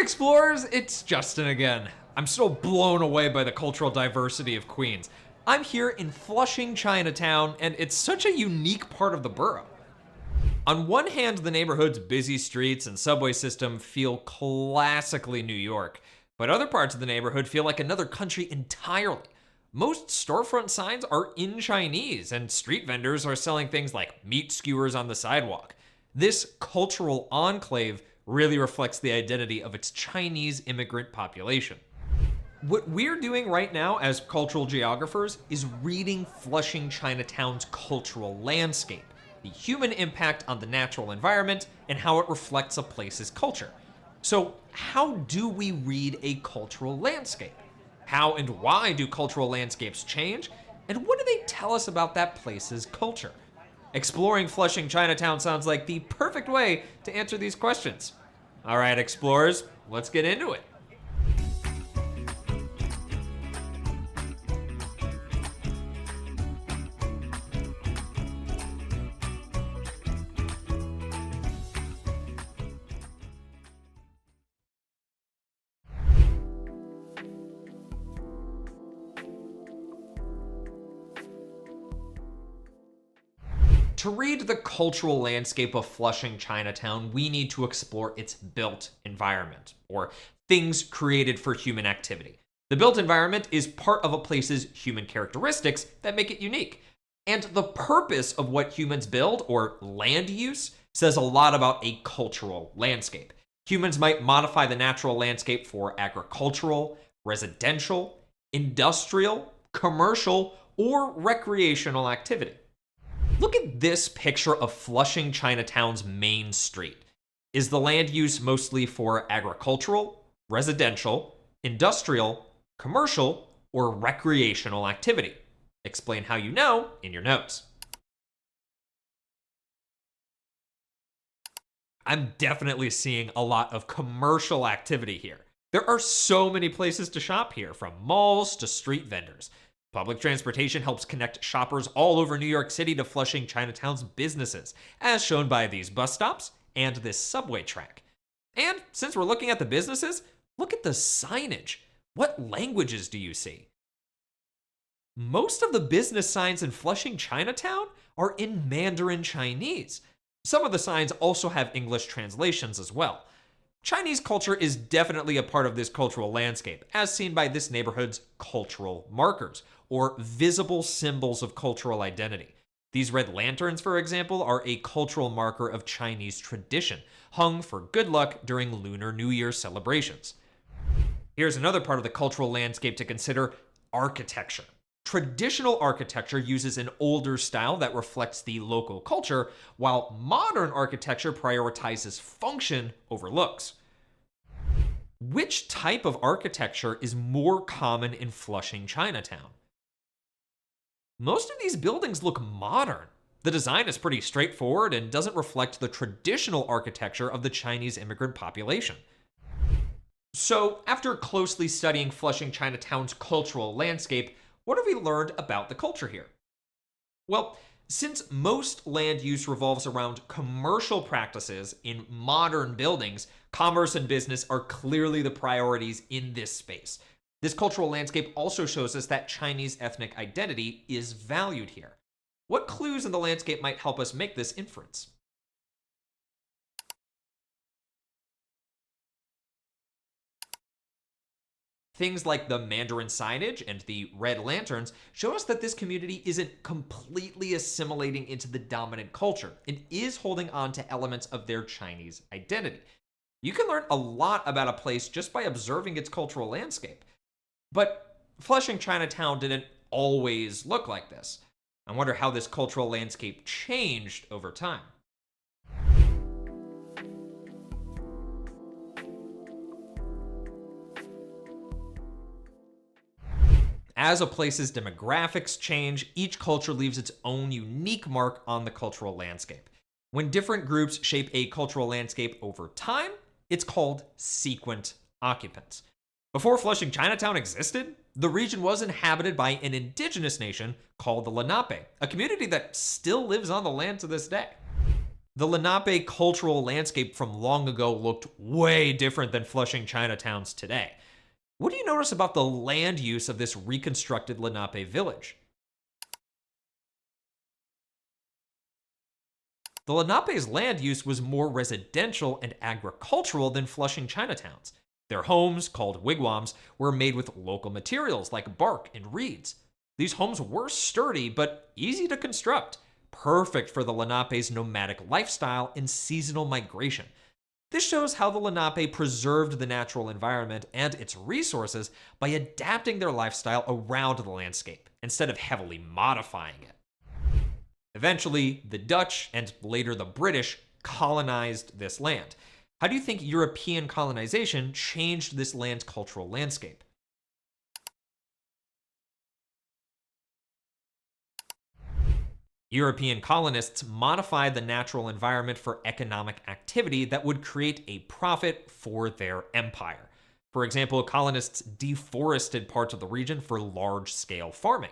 Explorers, it's Justin again. I'm still blown away by the cultural diversity of Queens. I'm here in Flushing, Chinatown, and it's such a unique part of the borough. On one hand, the neighborhood's busy streets and subway system feel classically New York, but other parts of the neighborhood feel like another country entirely. Most storefront signs are in Chinese, and street vendors are selling things like meat skewers on the sidewalk. This cultural enclave really reflects the identity of its Chinese immigrant population. What we're doing right now as cultural geographers is reading Flushing Chinatown's cultural landscape, the human impact on the natural environment, and how it reflects a place's culture. So, how do we read a cultural landscape? How and why do cultural landscapes change? And what do they tell us about that place's culture? Exploring Flushing Chinatown sounds like the perfect way to answer these questions. All right, explorers, let's get into it. To read the cultural landscape of Flushing Chinatown, we need to explore its built environment, or things created for human activity. The built environment is part of a place's human characteristics that make it unique. And the purpose of what humans build, or land use, says a lot about a cultural landscape. Humans might modify the natural landscape for agricultural, residential, industrial, commercial, or recreational activity. Look at this picture of Flushing Chinatown's main street. Is the land use mostly for agricultural, residential, industrial, commercial, or recreational activity? Explain how you know in your notes. I'm definitely seeing a lot of commercial activity here. There are so many places to shop here, from malls to street vendors. Public transportation helps connect shoppers all over New York City to Flushing Chinatown's businesses, as shown by these bus stops and this subway track. And since we're looking at the businesses, look at the signage. What languages do you see? Most of the business signs in Flushing Chinatown are in Mandarin Chinese. Some of the signs also have English translations as well. Chinese culture is definitely a part of this cultural landscape, as seen by this neighborhood's cultural markers, or visible symbols of cultural identity. These red lanterns, for example, are a cultural marker of Chinese tradition, hung for good luck during Lunar New Year celebrations. Here's another part of the cultural landscape to consider: architecture. Traditional architecture uses an older style that reflects the local culture, while modern architecture prioritizes function over looks. Which type of architecture is more common in Flushing Chinatown? Most of these buildings look modern. The design is pretty straightforward and doesn't reflect the traditional architecture of the Chinese immigrant population. So, after closely studying Flushing Chinatown's cultural landscape, what have we learned about the culture here? Well, since most land use revolves around commercial practices in modern buildings, commerce and business are clearly the priorities in this space. This cultural landscape also shows us that Chinese ethnic identity is valued here. What clues in the landscape might help us make this inference? Things like the Mandarin signage and the red lanterns show us that this community isn't completely assimilating into the dominant culture and is holding on to elements of their Chinese identity. You can learn a lot about a place just by observing its cultural landscape. But Flushing Chinatown didn't always look like this. I wonder how this cultural landscape changed over time. As a place's demographics change, each culture leaves its own unique mark on the cultural landscape. When different groups shape a cultural landscape over time, it's called sequent occupants. Before Flushing Chinatown existed, the region was inhabited by an indigenous nation called the Lenape, a community that still lives on the land to this day. The Lenape cultural landscape from long ago looked way different than Flushing Chinatowns today. What do you notice about the land use of this reconstructed Lenape village? The Lenape's land use was more residential and agricultural than Flushing Chinatowns. Their homes, called wigwams, were made with local materials like bark and reeds. These homes were sturdy but easy to construct, perfect for the Lenape's nomadic lifestyle and seasonal migration. This shows how the Lenape preserved the natural environment and its resources by adapting their lifestyle around the landscape, instead of heavily modifying it. Eventually, the Dutch, and later the British, colonized this land. How do you think European colonization changed this land's cultural landscape? European colonists modified the natural environment for economic activity that would create a profit for their empire. For example, colonists deforested parts of the region for large-scale farming.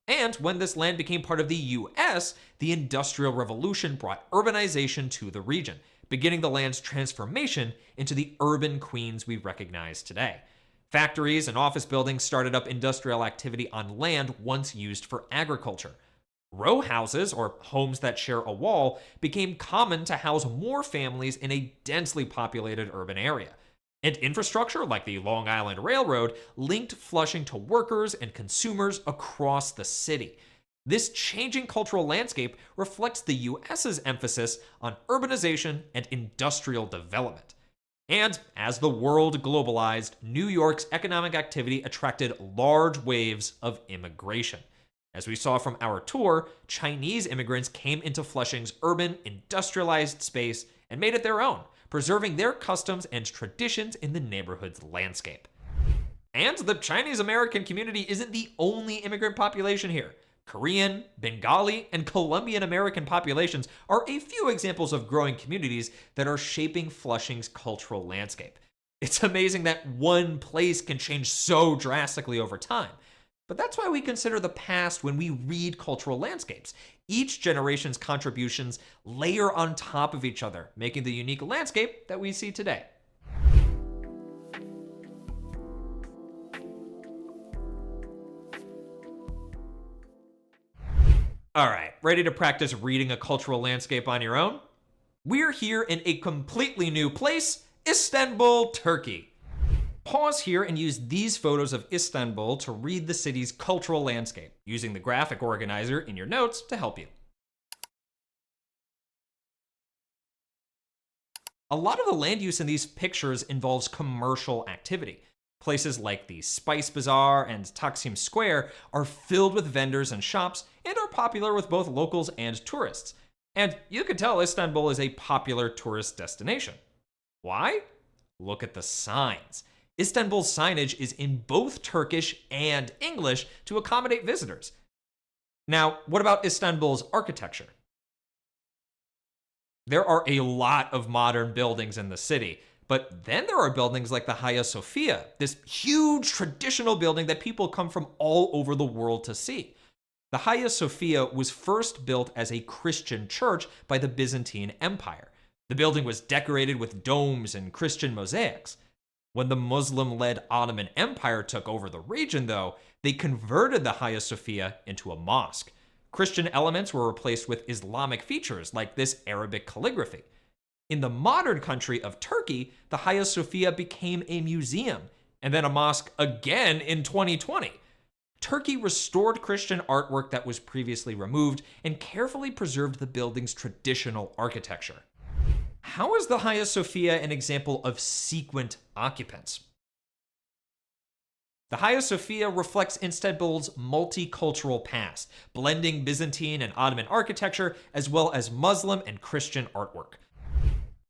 And when this land became part of the US, the Industrial Revolution brought urbanization to the region, beginning the land's transformation into the urban queens we recognize today. Factories and office buildings started up industrial activity on land once used for agriculture. Row houses, or homes that share a wall, became common to house more families in a densely populated urban area. And infrastructure, like the Long Island Railroad, linked Flushing to workers and consumers across the city. This changing cultural landscape reflects the US's emphasis on urbanization and industrial development. And as the world globalized, New York's economic activity attracted large waves of immigration. As we saw from our tour, Chinese immigrants came into Flushing's urban, industrialized space and made it their own, preserving their customs and traditions in the neighborhood's landscape. And the Chinese American community isn't the only immigrant population here. Korean, Bengali, and Colombian American populations are a few examples of growing communities that are shaping Flushing's cultural landscape. It's amazing that one place can change so drastically over time. But that's why we consider the past when we read cultural landscapes. Each generation's contributions layer on top of each other, making the unique landscape that we see today. All right, ready to practice reading a cultural landscape on your own? We're here in a completely new place, Istanbul, Turkey. Pause here and use these photos of Istanbul to read the city's cultural landscape, using the graphic organizer in your notes to help you. A lot of the land use in these pictures involves commercial activity. Places like the Spice Bazaar and Taksim Square are filled with vendors and shops and are popular with both locals and tourists. And you can tell Istanbul is a popular tourist destination. Why? Look at the signs. Istanbul's signage is in both Turkish and English to accommodate visitors. Now, what about Istanbul's architecture? There are a lot of modern buildings in the city, but then there are buildings like the Hagia Sophia, this huge traditional building that people come from all over the world to see. The Hagia Sophia was first built as a Christian church by the Byzantine Empire. The building was decorated with domes and Christian mosaics. When the Muslim-led Ottoman Empire took over the region, though, they converted the Hagia Sophia into a mosque. Christian elements were replaced with Islamic features like this Arabic calligraphy. In the modern country of Turkey, the Hagia Sophia became a museum, and then a mosque again in 2020. Turkey restored Christian artwork that was previously removed and carefully preserved the building's traditional architecture. How is the Hagia Sophia an example of sequent occupants? The Hagia Sophia reflects Istanbul's multicultural past, blending Byzantine and Ottoman architecture as well as Muslim and Christian artwork.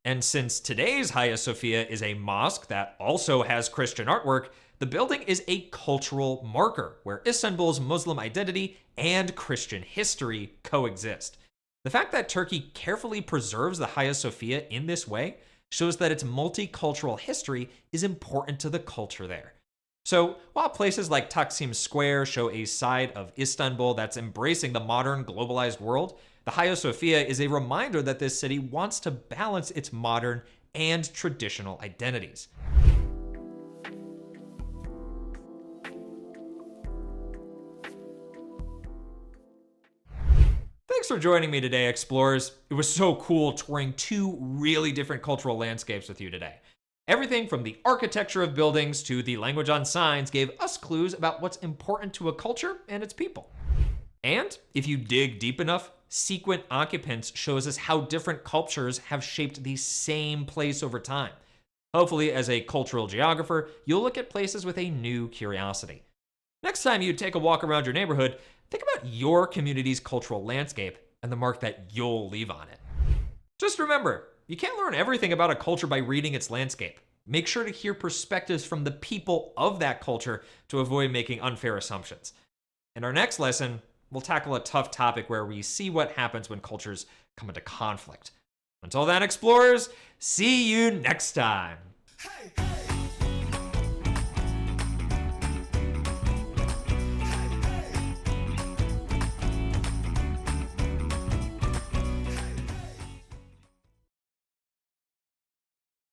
And since today's Hagia Sophia is a mosque that also has Christian artwork, the building is a cultural marker where Istanbul's Muslim identity and Christian history coexist. The fact that Turkey carefully preserves the Hagia Sophia in this way shows that its multicultural history is important to the culture there. So, while places like Taksim Square show a side of Istanbul that's embracing the modern globalized world, The Hagia Sophia is a reminder that this city wants to balance its modern and traditional identities. Thanks for joining me today, explorers. It was so cool touring two really different cultural landscapes with you today. Everything from the architecture of buildings to the language on signs gave us clues about what's important to a culture and its people. And if you dig deep enough, sequent occupants shows us how different cultures have shaped the same place over time. Hopefully, as a cultural geographer, you'll look at places with a new curiosity. Next time you take a walk around your neighborhood, think about your community's cultural landscape and the mark that you'll leave on it. Just remember, you can't learn everything about a culture by reading its landscape. Make sure to hear perspectives from the people of that culture to avoid making unfair assumptions. In our next lesson, we'll tackle a tough topic where we see what happens when cultures come into conflict. Until then, explorers, see you next time. Hey!